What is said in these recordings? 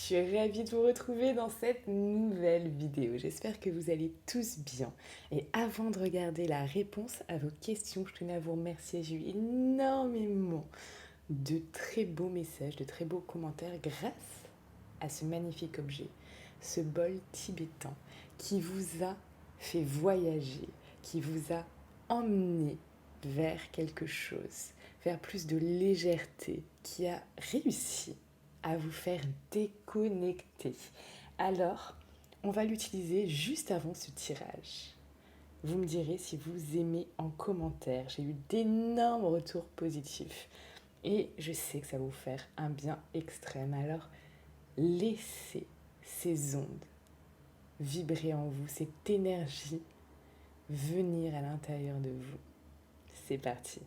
suis ravie de vous retrouver dans cette nouvelle vidéo. J'espère que vous allez tous bien. Et avant de regarder la réponse à vos questions, je tenais à vous remercier. J'ai eu énormément de très beaux messages, de très beaux commentaires grâce à ce magnifique objet, ce bol tibétain qui vous a fait voyager, qui vous a emmené vers quelque chose, vers plus de légèreté, qui a réussi à vous faire déconnecter. Alors, on va l'utiliser juste avant ce tirage. Vous me direz si vous aimez en commentaire. J'ai eu d'énormes retours positifs. Et je sais que ça va vous faire un bien extrême. Alors, laissez ces ondes vibrer en vous, cette énergie venir à l'intérieur de vous. C'est parti.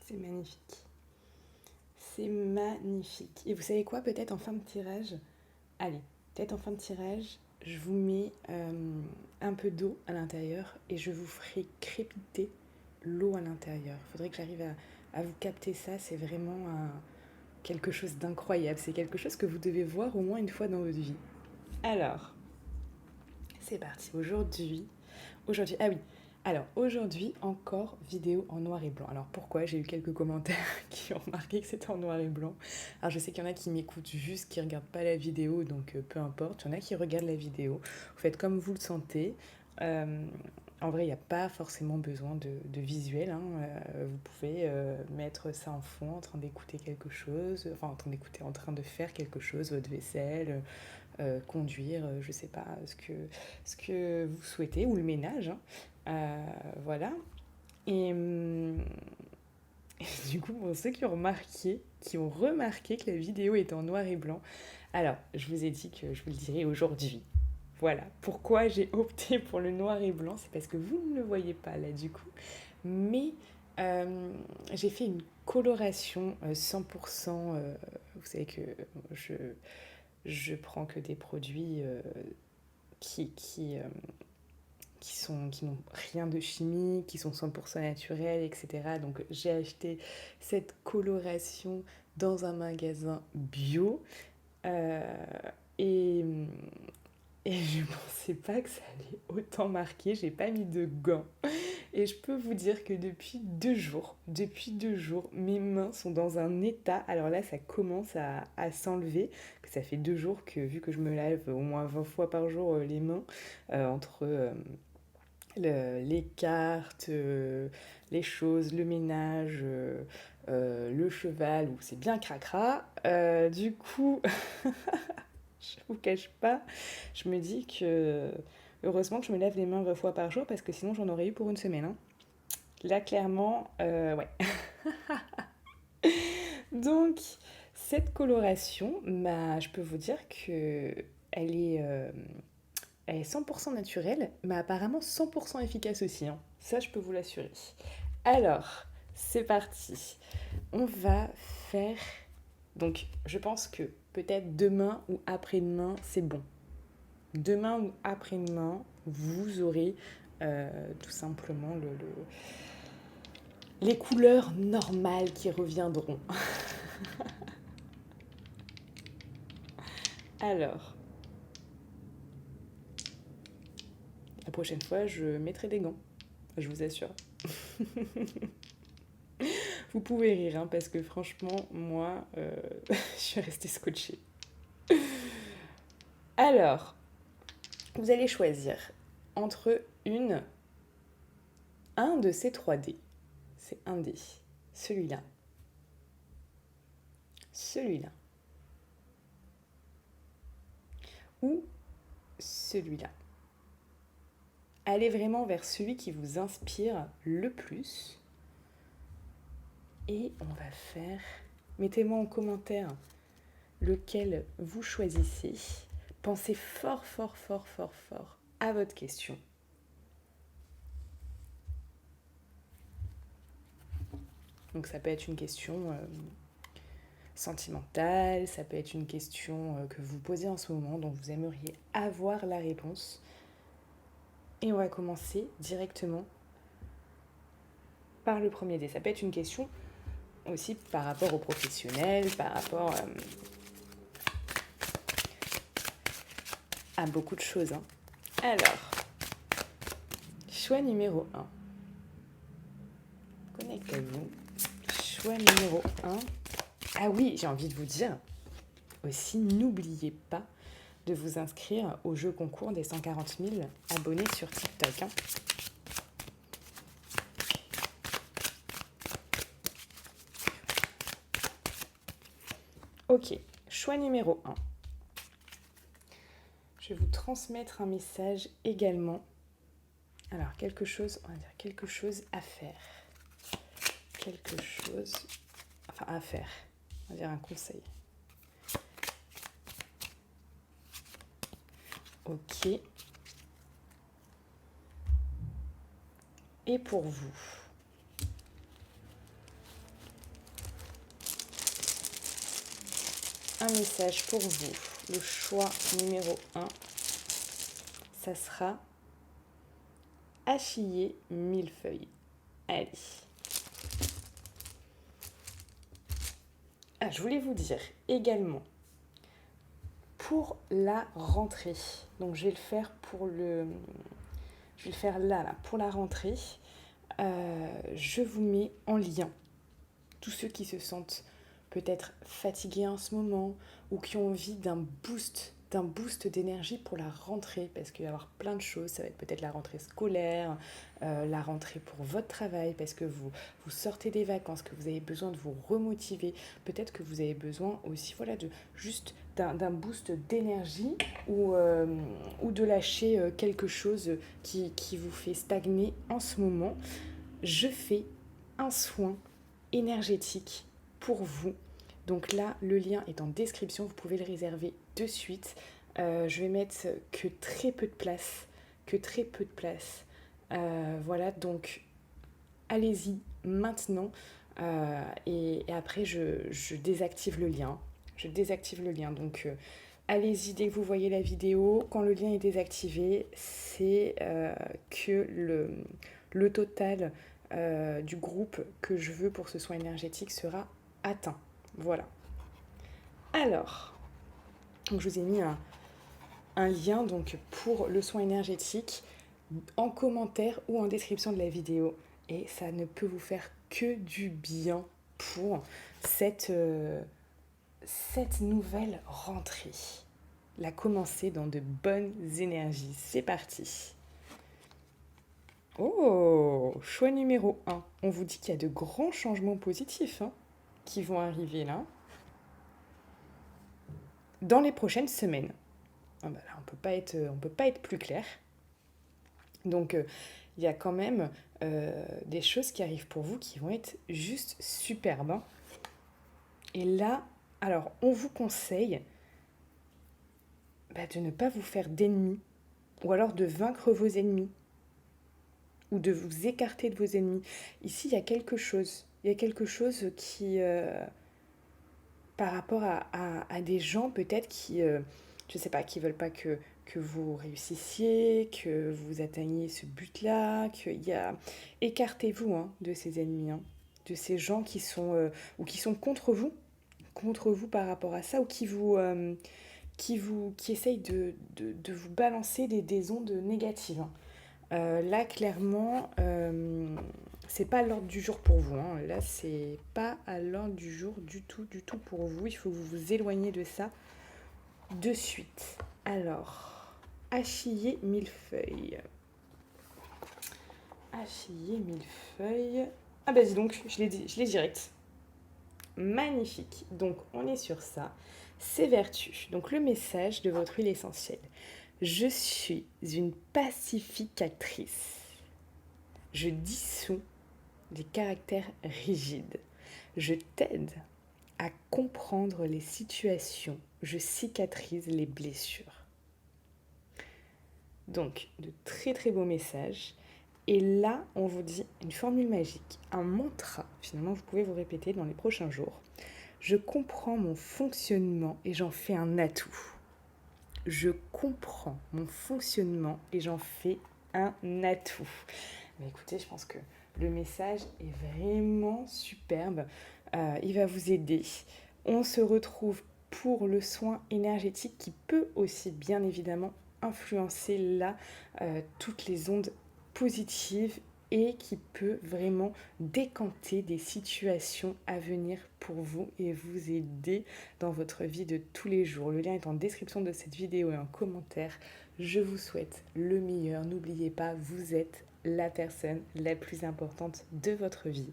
C'est magnifique. C'est magnifique. Et vous savez quoi, peut-être en fin de tirage, allez, peut-être en fin de tirage, je vous mets un peu d'eau à l'intérieur et je vous ferai crépiter l'eau à l'intérieur. Il faudrait que j'arrive à vous capter ça. C'est vraiment quelque chose d'incroyable. C'est quelque chose que vous devez voir au moins une fois dans votre vie. Alors, c'est parti. Aujourd'hui, ah oui. Alors, aujourd'hui, encore vidéo en noir et blanc. Alors, pourquoi? J'ai eu quelques commentaires qui ont remarqué que c'était en noir et blanc. Alors, je sais qu'il y en a qui m'écoutent juste, qui ne regardent pas la vidéo, donc peu importe. Il y en a qui regardent la vidéo. Vous faites comme vous le sentez. Euh, En vrai, il n'y a pas forcément besoin de visuel, hein. Vous pouvez mettre ça en fond, en train d'écouter quelque chose, enfin en train de faire quelque chose, votre vaisselle, conduire, je sais pas, ce que vous souhaitez, ou le ménage, hein. Voilà. Et, et du coup, pour ceux qui ont remarqué que la vidéo est en noir et blanc, alors, je vous ai dit que je vous le dirai aujourd'hui. Voilà, pourquoi j'ai opté pour le noir et blanc, c'est parce que vous ne le voyez pas là du coup. Mais j'ai fait une coloration 100%. Vous savez que je, je prends que des produits qui, qui, euh, qui n'ont rien de chimique, qui sont 100% naturels, etc. Donc j'ai acheté cette coloration dans un magasin bio. Euh, et, et je ne pensais pas que ça allait autant marquer. J'ai pas mis de gants. Et je peux vous dire que depuis 2 jours, mes mains sont dans un état. Alors là, ça commence à s'enlever. Que ça fait 2 jours que, vu que je me lave au moins 20 fois par jour les mains, entre les cartes, les choses, le ménage, le cheval, où c'est bien cracra. Du coup, je vous cache pas, je me dis que heureusement que je me lave les mains 20 fois par jour parce que sinon j'en aurais eu pour une semaine. Hein. Là, clairement, ouais. Donc, cette coloration, bah, je peux vous dire que elle est 100% naturelle, mais apparemment 100% efficace aussi. Hein. Ça, je peux vous l'assurer. Alors, c'est parti. On va faire... Donc, je pense que peut-être demain ou après-demain, c'est bon. Demain ou après-demain, vous aurez tout simplement les couleurs normales qui reviendront. Alors, la prochaine fois, je mettrai des gants, je vous assure. Vous pouvez rire, hein, parce que franchement, moi, je suis restée scotchée. Alors, vous allez choisir entre un de ces 3D. C'est un D. Celui-là. Celui-là. Ou celui-là. Allez vraiment vers celui qui vous inspire le plus. Et on va faire... Mettez-moi en commentaire lequel vous choisissez. Pensez fort, fort, fort, fort, fort à votre question. Donc ça peut être une question sentimentale, ça peut être une question que vous posez en ce moment dont vous aimeriez avoir la réponse. Et on va commencer directement par le premier dé. Ça peut être une question aussi par rapport aux professionnels, par rapport à beaucoup de choses. Hein. Alors, choix numéro 1. Connectez-vous. Choix numéro 1. Ah oui, j'ai envie de vous dire aussi, n'oubliez pas de vous inscrire au jeu concours des 140 000 abonnés sur TikTok. Hein. Ok, choix numéro 1. Je vais vous transmettre un message également. Alors, on va dire quelque chose à faire. À faire. On va dire un conseil. Ok. Et pour vous, un message pour vous. Le choix numéro 1, ça sera Achiller millefeuille. Allez. Ah, je voulais vous dire également, pour la rentrée, donc je vais le faire là, pour la rentrée, je vous mets en lien tous ceux qui se sentent peut-être fatigués en ce moment ou qui ont envie d'un boost d'énergie pour la rentrée, parce qu'il va y avoir plein de choses. Ça va être peut-être la rentrée scolaire, la rentrée pour votre travail, parce que vous sortez des vacances, que vous avez besoin de vous remotiver. Peut-être que vous avez besoin aussi d'un boost d'énergie ou de lâcher quelque chose qui vous fait stagner en ce moment. je fais un soin énergétique pour vous. Donc là, le lien est en description, vous pouvez le réserver de suite. Je vais mettre que très peu de place, voilà, donc allez-y maintenant. Et après, je désactive le lien. Donc allez-y dès que vous voyez la vidéo. Quand le lien est désactivé, c'est que le total du groupe que je veux pour ce soin énergétique sera atteint. Voilà. Alors, donc je vous ai mis un lien donc, pour le soin énergétique en commentaire ou en description de la vidéo. Et ça ne peut vous faire que du bien pour cette nouvelle rentrée. La commencer dans de bonnes énergies. C'est parti. Oh, choix numéro 1. On vous dit qu'il y a de grands changements positifs qui vont arriver là. Dans les prochaines semaines. Ah bah là, on peut pas être plus clair. Donc, il y a quand même des choses qui arrivent pour vous qui vont être juste superbes. Et là, alors, on vous conseille de ne pas vous faire d'ennemis, ou alors de vaincre vos ennemis, ou de vous écarter de vos ennemis. Ici, il y a quelque chose qui, par rapport à des gens peut-être qui, je sais pas, qui veulent pas que vous réussissiez, que vous atteigniez ce but-là, qu'il y a... Écartez-vous de ces ennemis, de ces gens qui sont, ou qui sont contre vous par rapport à ça, ou qui essayent de vous balancer des ondes négatives. Là, clairement, c'est pas à l'ordre du jour pour vous. Là, c'est pas à l'ordre du jour du tout pour vous. Il faut que vous vous éloigniez de ça de suite. Alors, Achiller millefeuille. Ah bah dis donc, je l'ai direct. Magnifique. Donc, on est sur ça. C'est vertu. Donc, le message de votre huile essentielle. Je suis une pacificatrice. Je dissous des caractères rigides. Je t'aide à comprendre les situations. Je cicatrise les blessures. Donc, de très très beaux messages. Et là, on vous dit une formule magique, un mantra. Finalement, vous pouvez vous répéter dans les prochains jours. Je comprends mon fonctionnement et j'en fais un atout. Je comprends mon fonctionnement et j'en fais un atout. Mais écoutez, je pense que le message est vraiment superbe. Il va vous aider. On se retrouve pour le soin énergétique qui peut aussi bien évidemment influencer là toutes les ondes positives et qui peut vraiment décanter des situations à venir pour vous et vous aider dans votre vie de tous les jours. Le lien est en description de cette vidéo et en commentaire. Je vous souhaite le meilleur. N'oubliez pas, vous êtes la personne la plus importante de votre vie.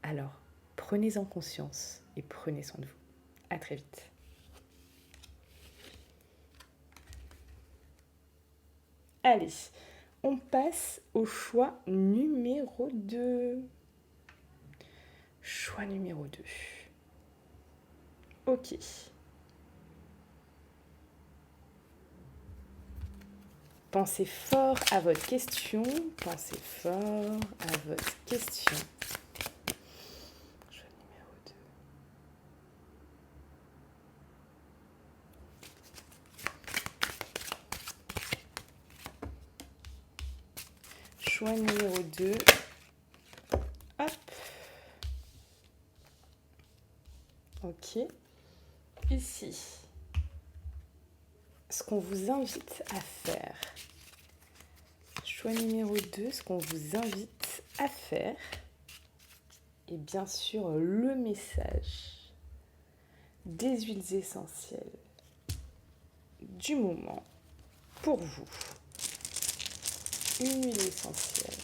Alors, prenez-en conscience et prenez soin de vous. À très vite. Allez, on passe au choix numéro 2. Choix numéro 2. Ok. Pensez fort à votre question. Pensez fort à votre question. Choix numéro 2. Choix numéro 2. Hop. Ok. Ici, ce qu'on vous invite à faire. Choix numéro 2, ce qu'on vous invite à faire. Et bien sûr, le message des huiles essentielles du moment pour vous. Une huile essentielle.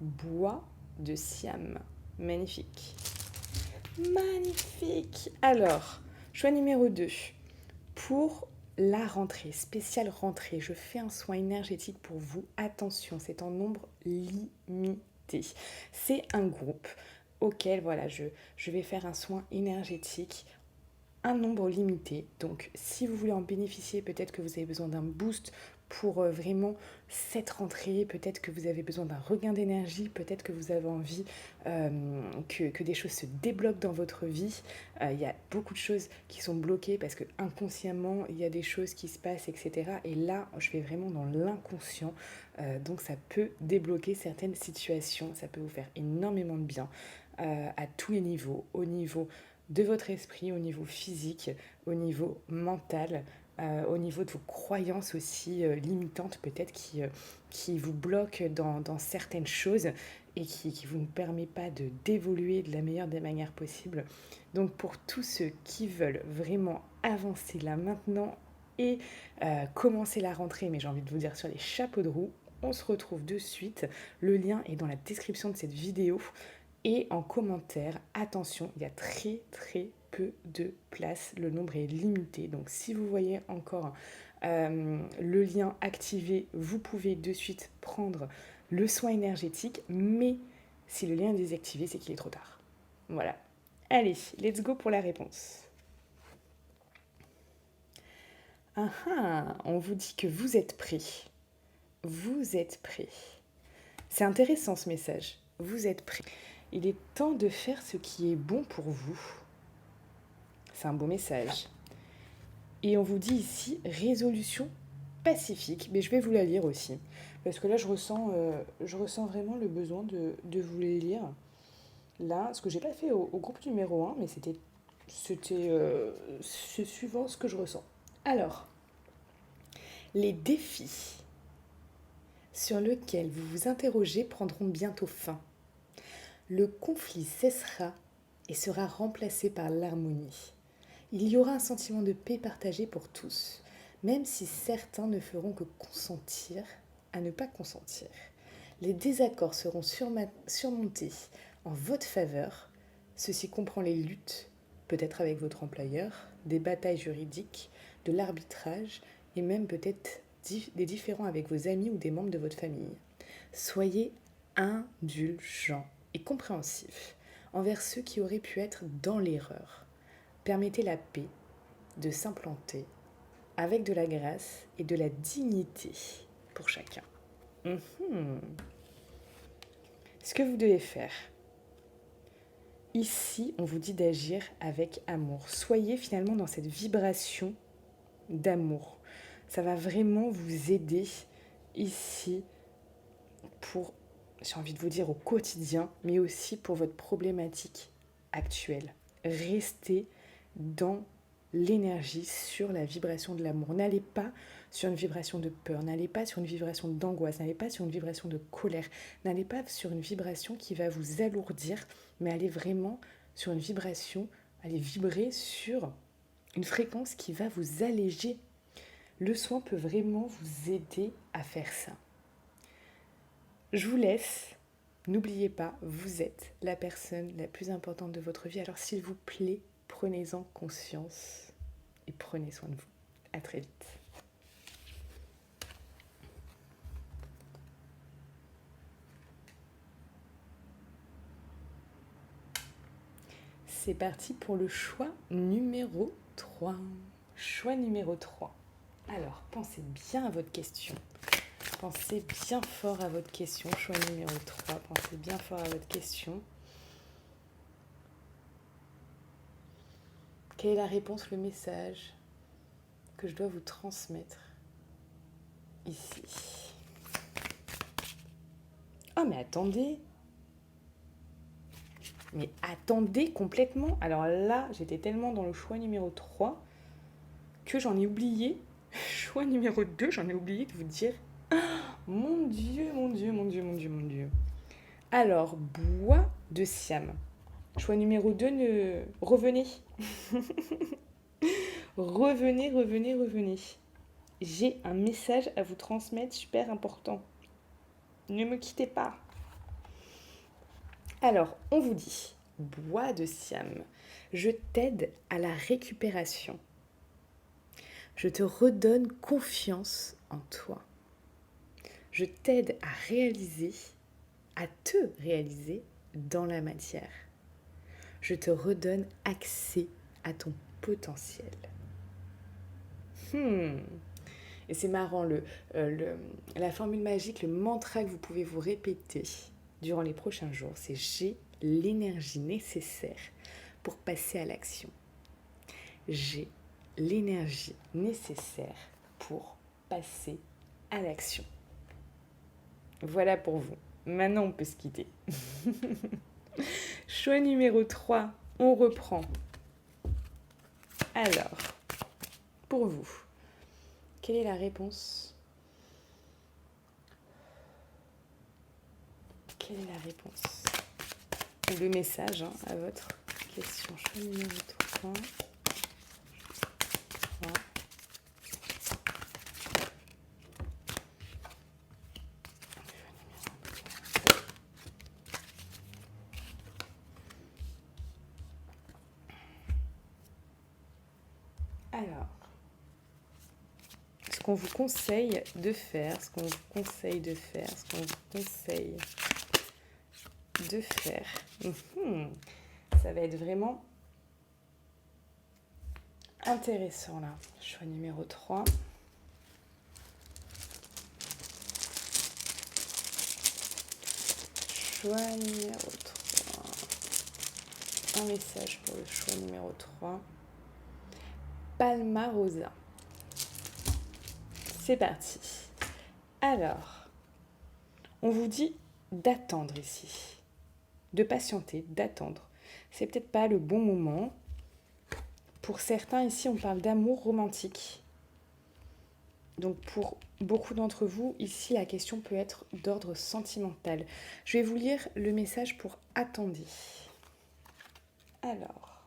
Bois de Siam. Magnifique. Magnifique. Alors, choix numéro 2. Pour la rentrée, spéciale rentrée. Je fais un soin énergétique pour vous. Attention, c'est en nombre limité. C'est un groupe auquel voilà, je vais faire un soin énergétique, un nombre limité. Donc si vous voulez en bénéficier, peut-être que vous avez besoin d'un boost pour vraiment cette rentrée, peut-être que vous avez besoin d'un regain d'énergie, peut-être que vous avez envie que des choses se débloquent dans votre vie. Il y a beaucoup de choses qui sont bloquées parce que inconsciemment, il y a des choses qui se passent, etc. Et là, je vais vraiment dans l'inconscient. Donc ça peut débloquer certaines situations, ça peut vous faire énormément de bien à tous les niveaux, au niveau de votre esprit, au niveau physique, au niveau mental, au niveau de vos croyances aussi limitantes peut-être qui vous bloquent dans certaines choses et qui vous ne permet pas d'évoluer de la meilleure des manières possibles. Donc pour tous ceux qui veulent vraiment avancer là maintenant et commencer la rentrée, mais j'ai envie de vous dire sur les chapeaux de roue, on se retrouve de suite. Le lien est dans la description de cette vidéo. Et en commentaire, attention, il y a très très peu de place, le nombre est limité. Donc si vous voyez encore le lien activé, vous pouvez de suite prendre le soin énergétique. Mais si le lien est désactivé, c'est qu'il est trop tard. Voilà. Allez, let's go pour la réponse. Ah ah, on vous dit que vous êtes prêts. Vous êtes prêts. C'est intéressant ce message. Vous êtes prêts. Il est temps de faire ce qui est bon pour vous. C'est un beau message. Et on vous dit ici, résolution pacifique. Mais je vais vous la lire aussi. Parce que là, je ressens vraiment le besoin de vous les lire. Là, ce que j'ai pas fait au groupe numéro 1, mais c'était suivant ce que je ressens. Alors, les défis sur lesquels vous vous interrogez prendront bientôt fin. Le conflit cessera et sera remplacé par l'harmonie. Il y aura un sentiment de paix partagé pour tous, même si certains ne feront que consentir à ne pas consentir. Les désaccords seront surmontés en votre faveur. Ceci comprend les luttes, peut-être avec votre employeur, des batailles juridiques, de l'arbitrage et même peut-être des différends avec vos amis ou des membres de votre famille. Soyez indulgents et compréhensif envers ceux qui auraient pu être dans l'erreur. Permettez la paix de s'implanter avec de la grâce et de la dignité pour chacun. Ce que vous devez faire, ici, on vous dit d'agir avec amour. Soyez finalement dans cette vibration d'amour. Ça va vraiment vous aider ici pour, j'ai envie de vous dire, au quotidien, mais aussi pour votre problématique actuelle. Restez dans l'énergie, sur la vibration de l'amour. N'allez pas sur une vibration de peur, n'allez pas sur une vibration d'angoisse, n'allez pas sur une vibration de colère, n'allez pas sur une vibration qui va vous alourdir, mais allez vraiment sur une vibration, allez vibrer sur une fréquence qui va vous alléger. Le soin peut vraiment vous aider à faire ça. Je vous laisse. N'oubliez pas, vous êtes la personne la plus importante de votre vie. Alors s'il vous plaît, prenez-en conscience et prenez soin de vous. À très vite. C'est parti pour le choix numéro 3. Choix numéro 3. Alors, pensez bien à votre question. Pensez bien fort à votre question. Choix numéro 3. Pensez bien fort à votre question. Quelle est la réponse, le message que je dois vous transmettre ici? Oh, mais attendez! Mais attendez complètement. Alors là, j'étais tellement dans le choix numéro 3 que j'en ai oublié. Choix numéro 2, j'en ai oublié de vous dire. Oh, mon Dieu, mon Dieu, mon Dieu, mon Dieu, mon Dieu. Alors, bois de Siam. Choix numéro 2, revenez. revenez. J'ai un message à vous transmettre super important. Ne me quittez pas. Alors, on vous dit, bois de Siam, je t'aide à la récupération. Je te redonne confiance en toi. Je t'aide à te réaliser dans la matière. Je te redonne accès à ton potentiel. Et c'est marrant, la formule magique, le mantra que vous pouvez vous répéter durant les prochains jours, c'est j'ai l'énergie nécessaire pour passer à l'action. J'ai l'énergie nécessaire pour passer à l'action. Voilà pour vous. Maintenant, on peut se quitter. Choix numéro 3, on reprend. Alors, pour vous, quelle est la réponse ? Quelle est la réponse ? Ou le message à votre question. Choix numéro 3. Alors, ce qu'on vous conseille de faire, ça va être vraiment intéressant là. Choix numéro 3. Choix numéro 3. Un message pour le choix numéro 3. Palmarosa. C'est parti. Alors, on vous dit d'attendre ici. De patienter, d'attendre. C'est peut-être pas le bon moment. Pour certains, ici, on parle d'amour romantique. Donc, pour beaucoup d'entre vous, ici, la question peut être d'ordre sentimental. Je vais vous lire le message pour attendez. Alors,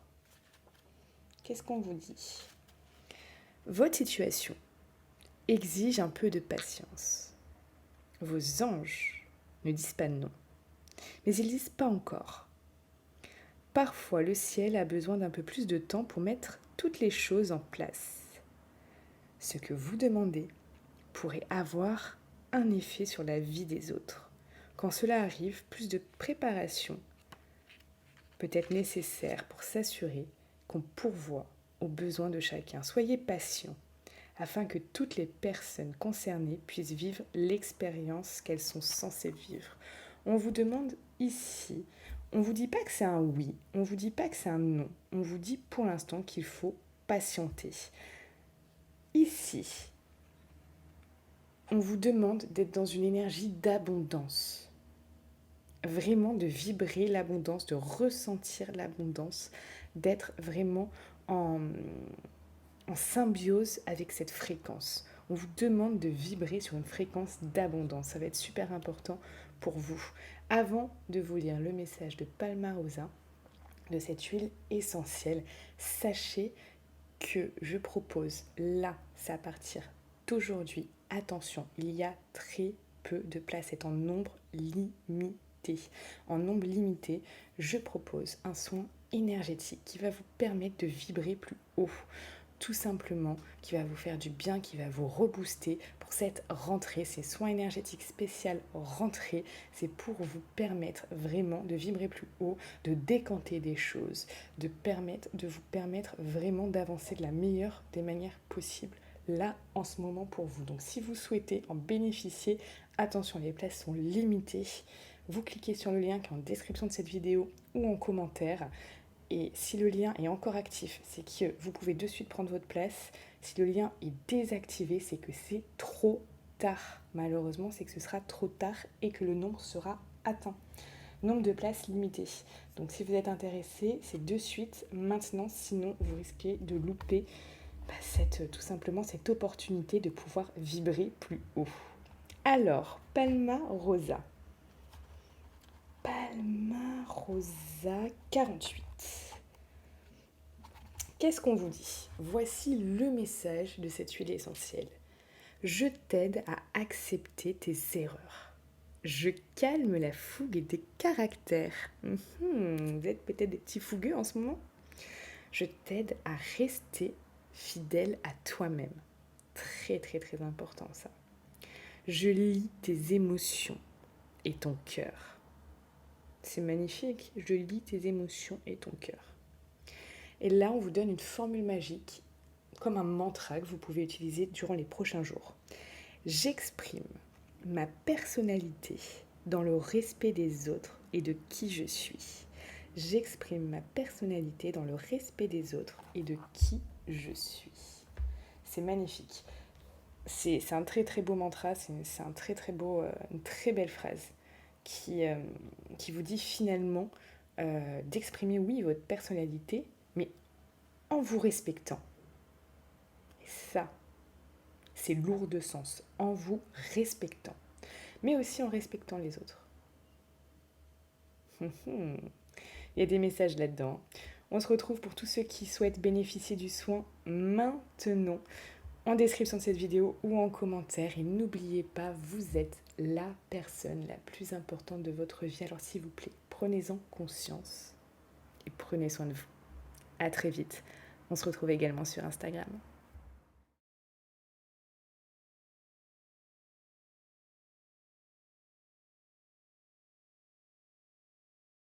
qu'est-ce qu'on vous dit ? Votre situation exige un peu de patience. Vos anges ne disent pas non, mais ils disent pas encore. Parfois, le ciel a besoin d'un peu plus de temps pour mettre toutes les choses en place. Ce que vous demandez pourrait avoir un effet sur la vie des autres. Quand cela arrive, plus de préparation peut être nécessaire pour s'assurer qu'on pourvoit aux besoins de chacun. Soyez patient afin que toutes les personnes concernées puissent vivre l'expérience qu'elles sont censées vivre. On vous demande ici, on ne vous dit pas que c'est un oui, on ne vous dit pas que c'est un non, on vous dit pour l'instant qu'il faut patienter. Ici, on vous demande d'être dans une énergie d'abondance, vraiment de vibrer l'abondance, de ressentir l'abondance, d'être vraiment en symbiose avec cette fréquence. On vous demande de vibrer sur une fréquence d'abondance. Ça va être super important pour vous. Avant de vous lire le message de Palmarosa, de cette huile essentielle, sachez que je propose là, c'est à partir d'aujourd'hui, attention, il y a très peu de place, c'est en nombre limité. En nombre limité, je propose un soin énergétique qui va vous permettre de vibrer plus haut. Tout simplement, qui va vous faire du bien, qui va vous rebooster pour cette rentrée. Ces soins énergétiques spéciaux rentrée, c'est pour vous permettre vraiment de vibrer plus haut, de décanter des choses, de vous permettre vraiment d'avancer de la meilleure des manières possibles là en ce moment pour vous. Donc si vous souhaitez en bénéficier, attention, les places sont limitées. Vous cliquez sur le lien qui est en description de cette vidéo ou en commentaire. Et si le lien est encore actif, c'est que vous pouvez de suite prendre votre place. Si le lien est désactivé, c'est que c'est trop tard. Malheureusement, c'est que ce sera trop tard et que le nombre sera atteint. Nombre de places limité. Donc si vous êtes intéressé, c'est de suite, maintenant, sinon vous risquez de louper tout simplement cette opportunité de pouvoir vibrer plus haut. Alors, Palmarosa. Palmarosa 48. Qu'est-ce qu'on vous dit ? Voici le message de cette huile essentielle. Je t'aide à accepter tes erreurs. Je calme la fougue des caractères. Vous êtes peut-être des petits fougueux en ce moment ? Je t'aide à rester fidèle à toi-même. Très très très important ça. Je lis tes émotions et ton cœur. C'est magnifique, je lis tes émotions et ton cœur. Et là, on vous donne une formule magique, comme un mantra que vous pouvez utiliser durant les prochains jours. J'exprime ma personnalité dans le respect des autres et de qui je suis. J'exprime ma personnalité dans le respect des autres et de qui je suis. C'est magnifique. C'est un très très beau mantra, c'est un très très beau, une très belle phrase qui vous dit finalement d'exprimer, oui, votre personnalité, mais en vous respectant. Et ça, c'est lourd de sens, en vous respectant, mais aussi en respectant les autres. Il y a des messages là-dedans. On se retrouve pour tous ceux qui souhaitent bénéficier du soin maintenant, en description de cette vidéo ou en commentaire. Et n'oubliez pas, vous êtes la personne la plus importante de votre vie. Alors s'il vous plaît, prenez-en conscience et prenez soin de vous. À très vite. On se retrouve également sur Instagram.